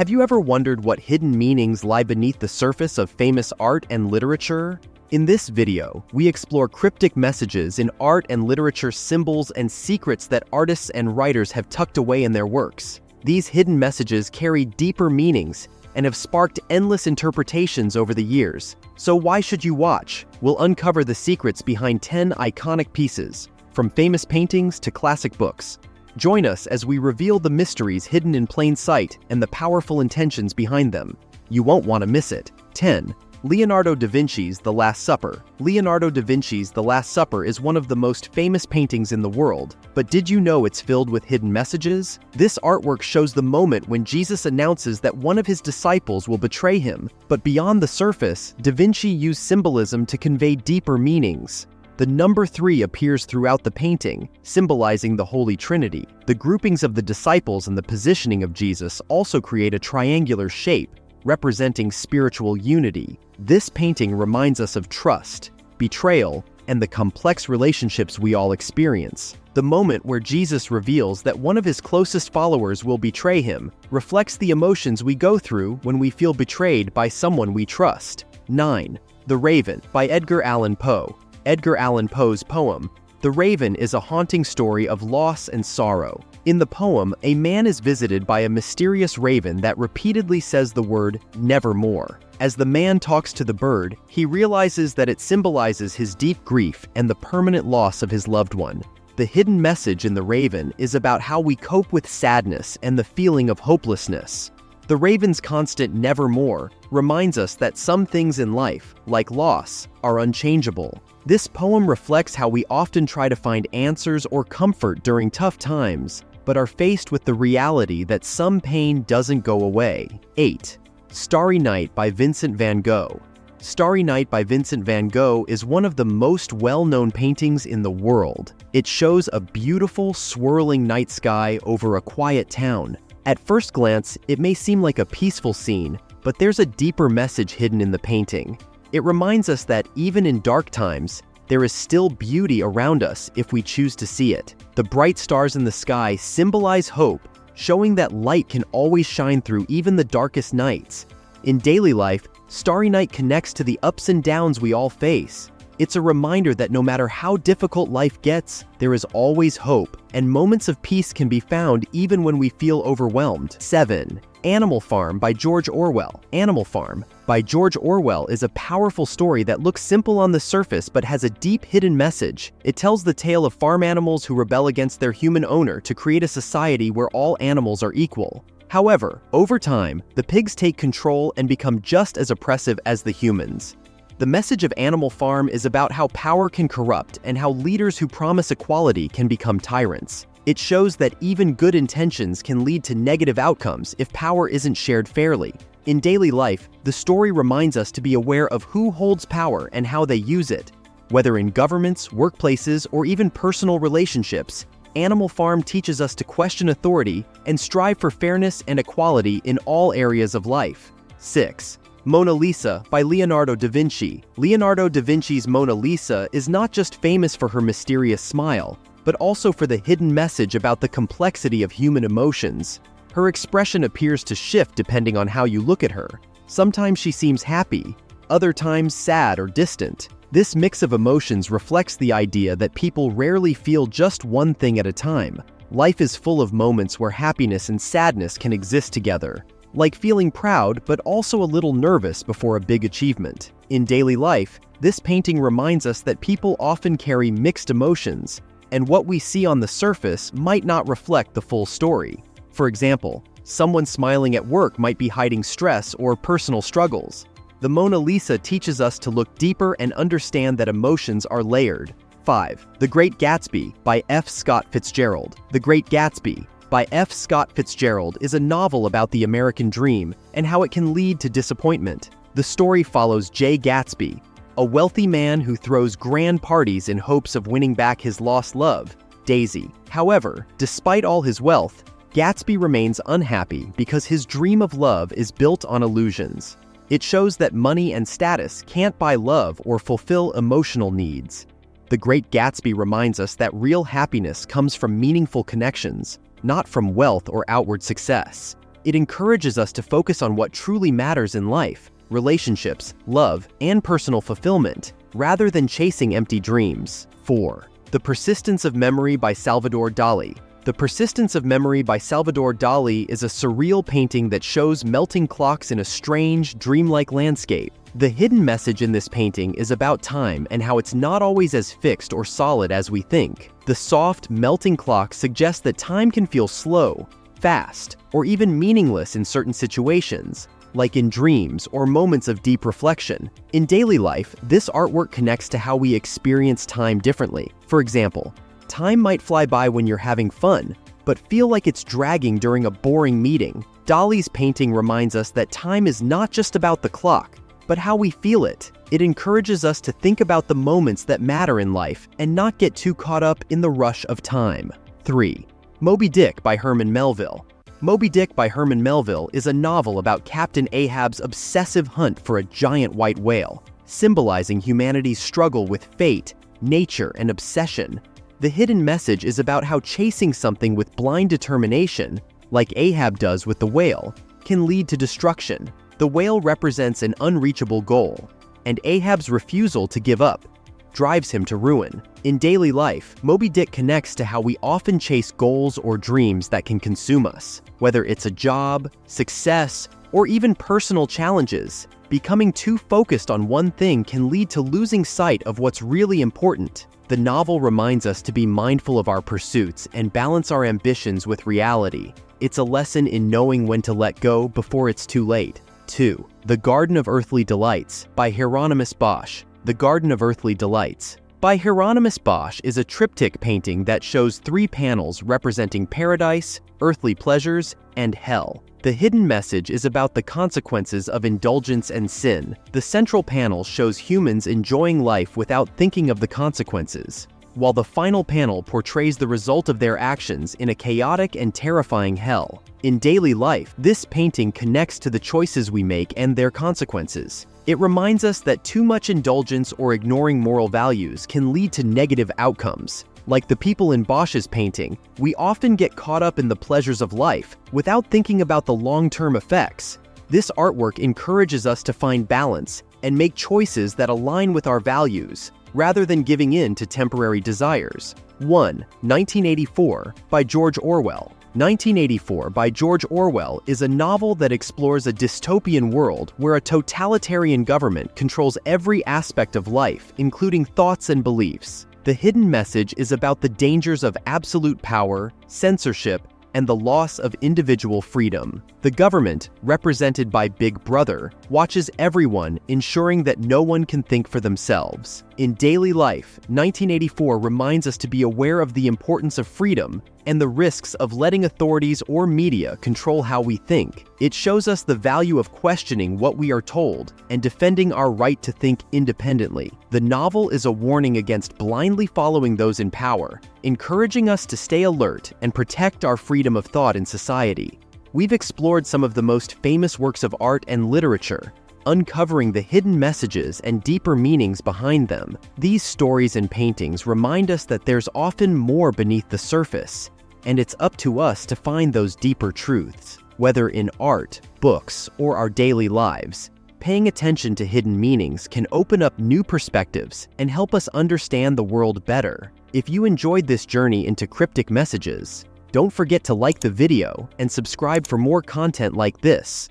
Have you ever wondered what hidden meanings lie beneath the surface of famous art and literature? In this video, we explore cryptic messages in art and literature, symbols and secrets that artists and writers have tucked away in their works. These hidden messages carry deeper meanings and have sparked endless interpretations over the years. So why should you watch? We'll uncover the secrets behind 10 iconic pieces, from famous paintings to classic books. Join us as we reveal the mysteries hidden in plain sight and the powerful intentions behind them. You won't want to miss it. 10. Leonardo da Vinci's The Last Supper. Leonardo da Vinci's The Last Supper is one of the most famous paintings in the world, but did you know it's filled with hidden messages? This artwork shows the moment when Jesus announces that one of his disciples will betray him, but beyond the surface, Da Vinci used symbolism to convey deeper meanings. The number 3 appears throughout the painting, symbolizing the Holy Trinity. The groupings of the disciples and the positioning of Jesus also create a triangular shape, representing spiritual unity. This painting reminds us of trust, betrayal, and the complex relationships we all experience. The moment where Jesus reveals that one of his closest followers will betray him reflects the emotions we go through when we feel betrayed by someone we trust. 9. The Raven by Edgar Allan Poe. Edgar Allan Poe's poem, The Raven, is a haunting story of loss and sorrow. In the poem, a man is visited by a mysterious raven that repeatedly says the word nevermore. As the man talks to the bird, he realizes that it symbolizes his deep grief and the permanent loss of his loved one. The hidden message in The Raven is about how we cope with sadness and the feeling of hopelessness. The raven's constant nevermore reminds us that some things in life, like loss, are unchangeable. This poem reflects how we often try to find answers or comfort during tough times, but are faced with the reality that some pain doesn't go away. 8. Starry Night by Vincent van Gogh. Starry Night by Vincent van Gogh is one of the most well-known paintings in the world. It shows a beautiful, swirling night sky over a quiet town. At first glance, it may seem like a peaceful scene, but there's a deeper message hidden in the painting. It reminds us that even in dark times, there is still beauty around us if we choose to see it. The bright stars in the sky symbolize hope, showing that light can always shine through even the darkest nights. In daily life, Starry Night connects to the ups and downs we all face. It's a reminder that no matter how difficult life gets, there is always hope, and moments of peace can be found even when we feel overwhelmed. 7. Animal Farm by George Orwell. Animal Farm by George Orwell is a powerful story that looks simple on the surface but has a deep hidden message. It tells the tale of farm animals who rebel against their human owner to create a society where all animals are equal. However, over time, the pigs take control and become just as oppressive as the humans. The message of Animal Farm is about how power can corrupt and how leaders who promise equality can become tyrants. It shows that even good intentions can lead to negative outcomes if power isn't shared fairly. In daily life, the story reminds us to be aware of who holds power and how they use it. Whether in governments, workplaces, or even personal relationships, Animal Farm teaches us to question authority and strive for fairness and equality in all areas of life. 6. Mona Lisa by Leonardo da Vinci. Leonardo da Vinci's Mona Lisa is not just famous for her mysterious smile, but also for the hidden message about the complexity of human emotions. Her expression appears to shift depending on how you look at her. Sometimes she seems happy, other times sad or distant. This mix of emotions reflects the idea that people rarely feel just one thing at a time. Life is full of moments where happiness and sadness can exist together, like feeling proud but also a little nervous before a big achievement. In daily life, this painting reminds us that people often carry mixed emotions, and what we see on the surface might not reflect the full story. For example, someone smiling at work might be hiding stress or personal struggles. The Mona Lisa teaches us to look deeper and understand that emotions are layered. 5. The Great Gatsby by F. Scott Fitzgerald. The Great Gatsby by F. Scott Fitzgerald is a novel about the American dream and how it can lead to disappointment. The story follows Jay Gatsby, a wealthy man who throws grand parties in hopes of winning back his lost love, Daisy. However, despite all his wealth, Gatsby remains unhappy because his dream of love is built on illusions. It shows that money and status can't buy love or fulfill emotional needs. The Great Gatsby reminds us that real happiness comes from meaningful connections, not from wealth or outward success. It encourages us to focus on what truly matters in life: relationships, love, and personal fulfillment, rather than chasing empty dreams. 4. The Persistence of Memory by Salvador Dali. The Persistence of Memory by Salvador Dali is a surreal painting that shows melting clocks in a strange, dreamlike landscape. The hidden message in this painting is about time and how it's not always as fixed or solid as we think. The soft, melting clock suggests that time can feel slow, fast, or even meaningless in certain situations, like in dreams or moments of deep reflection. In daily life, this artwork connects to how we experience time differently. For example, time might fly by when you're having fun, but feel like it's dragging during a boring meeting. Dali's painting reminds us that time is not just about the clock, but how we feel it. It encourages us to think about the moments that matter in life and not get too caught up in the rush of time. 3. Moby Dick by Herman Melville. Moby Dick by Herman Melville is a novel about Captain Ahab's obsessive hunt for a giant white whale, symbolizing humanity's struggle with fate, nature, and obsession. The hidden message is about how chasing something with blind determination, like Ahab does with the whale, can lead to destruction. The whale represents an unreachable goal, and Ahab's refusal to give up drives him to ruin. In daily life, Moby Dick connects to how we often chase goals or dreams that can consume us. Whether it's a job, success, or even personal challenges, becoming too focused on one thing can lead to losing sight of what's really important. The novel reminds us to be mindful of our pursuits and balance our ambitions with reality. It's a lesson in knowing when to let go before it's too late. 2. The Garden of Earthly Delights by Hieronymus Bosch. The Garden of Earthly Delights by Hieronymus Bosch is a triptych painting that shows 3 panels representing paradise, earthly pleasures, and hell. The hidden message is about the consequences of indulgence and sin. The central panel shows humans enjoying life without thinking of the consequences, while the final panel portrays the result of their actions in a chaotic and terrifying hell. In daily life, this painting connects to the choices we make and their consequences. It reminds us that too much indulgence or ignoring moral values can lead to negative outcomes. Like the people in Bosch's painting, we often get caught up in the pleasures of life without thinking about the long-term effects. This artwork encourages us to find balance and make choices that align with our values, rather than giving in to temporary desires. 1. 1984 by George Orwell. 1984 by George Orwell is a novel that explores a dystopian world where a totalitarian government controls every aspect of life, including thoughts and beliefs. The hidden message is about the dangers of absolute power, censorship, and the loss of individual freedom. The government, represented by Big Brother, watches everyone, ensuring that no one can think for themselves. In daily life, 1984 reminds us to be aware of the importance of freedom and the risks of letting authorities or media control how we think. It shows us the value of questioning what we are told and defending our right to think independently. The novel is a warning against blindly following those in power, encouraging us to stay alert and protect our freedom of thought in society. We've explored some of the most famous works of art and literature, uncovering the hidden messages and deeper meanings behind them. These stories and paintings remind us that there's often more beneath the surface, and it's up to us to find those deeper truths. Whether in art, books, or our daily lives, paying attention to hidden meanings can open up new perspectives and help us understand the world better. If you enjoyed this journey into cryptic messages, don't forget to like the video and subscribe for more content like this.